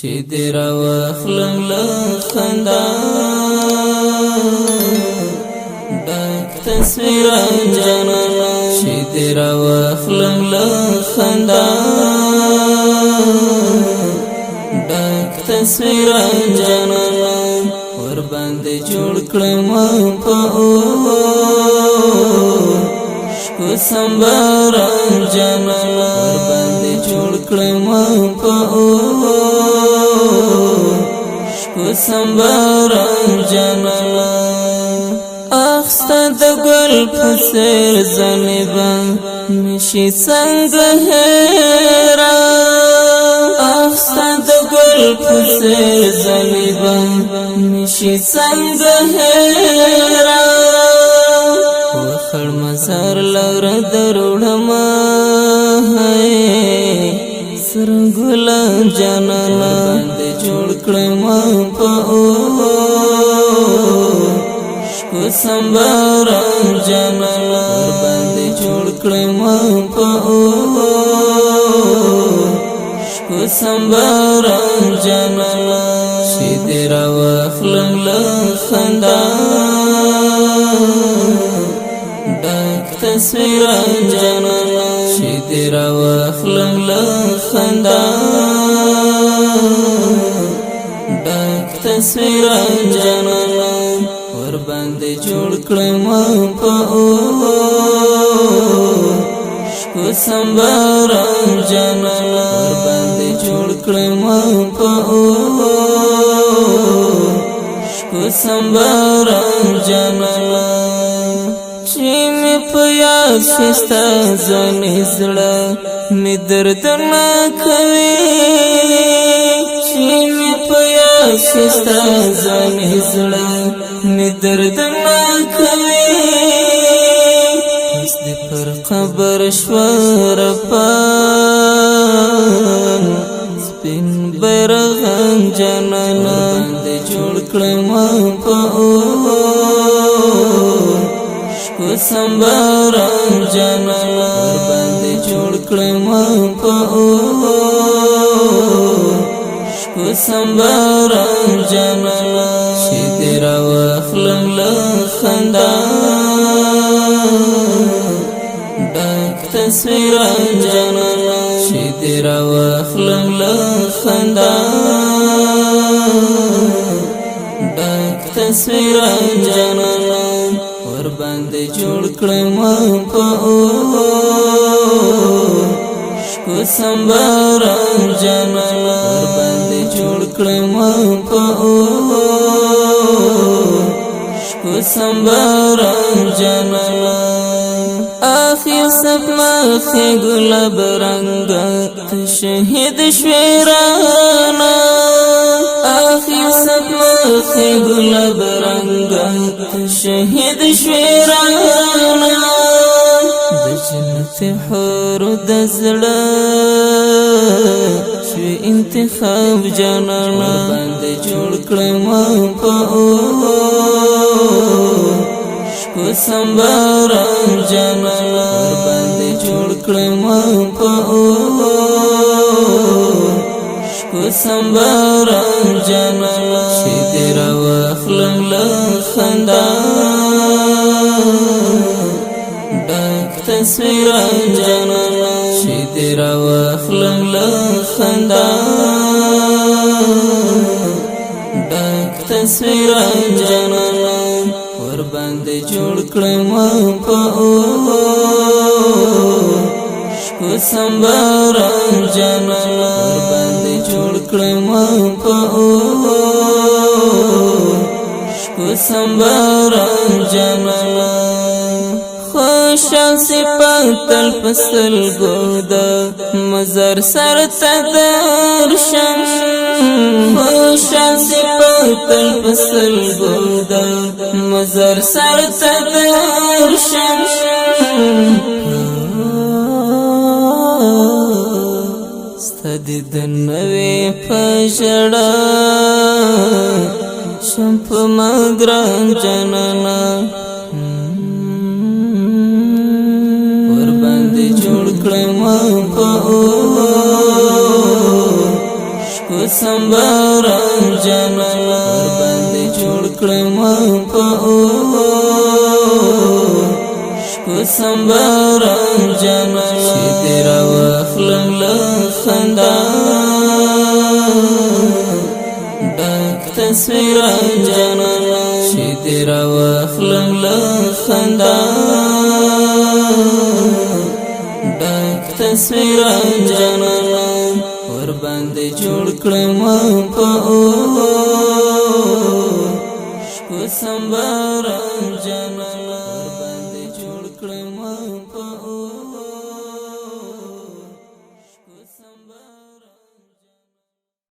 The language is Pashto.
شدر واخلم لخندا ډک تصویر جانانا شدر واخلم لخندا ډک تصویر جانانا ور باندې جوړ کړم په شکو سمبار جانانا ور باندې جوړ کړم په شکو سمبار جانانا اخستا د ګل پسر زنبا مشي څنګه هرا اخستا د ګل پسر زنبا مشي څنګه هرا وخړ مزار لور دروړما سر ګل جانانا د جوړ کړم په شکو سمبار جانانا باندې جوړ کړم په شکو سمبار جانانا شدر واخلم لخندا ډک تصویر جانانا شدر واخلم لخندا ډک تصویر جانانا ور باندې جوړ کړم په شکو سمبار جانانا ور باندې جوړ کړم په شکو سمبار جانانا چې مې په یاد شستا ځواني زړه مې دردونه کوي چې مې په یاد شستا ځواني زړه مې دردونه کوي اوس دې پر قبر شوه رپان سپین بیرغ جانانا باندې جوړ کړم په شکو سمبار جانانا باندې جوړ کړم په شکو سمبار جانانا شدر واخلم لخندا ډک تصویر جانانا شدر واخلم لخندا ډک تصویر جانانا ور باندې جوړ کړم په شکو سمبار جانانا ور باندې جوړ کړم په شکو سمبار جانانا آخر سب مخی گلاب رنگ شهید شویرانا آخر سب مخی گلاب رنگ شهید شویرانا د جنت حور د زړه شوی انتخاب جانانا باندې جوړ کړم په شکو سمبار جانانا باندې جوړ کړم په شکو سمبار جانانا شدر واخلم لخندا ډک تصویر جانانا شدر واخلم لخندا ډک تصویر جانانا ور باندې جوړ کړم په شکو سمبار جانانا باندې جوړ کړم په شکو سمبار جانانا خوش صفات الفصل گودا مزار سر تدرشم خوش صفات الفصل گودا مزار سر تدرشم ستدی دنوی پجڑا شمپ مگران جانانا ور باندې جوړ کړم په شکو سمباران جانانا باندې جوړ کړم په شکو سمباران جانانا چې دې راواخلم له خندا ډک تصویران جانانا چې دې راواخلم له خندا ډک تصویران جانانا ور باندې جوړ کړم په شکو سمباران جانانا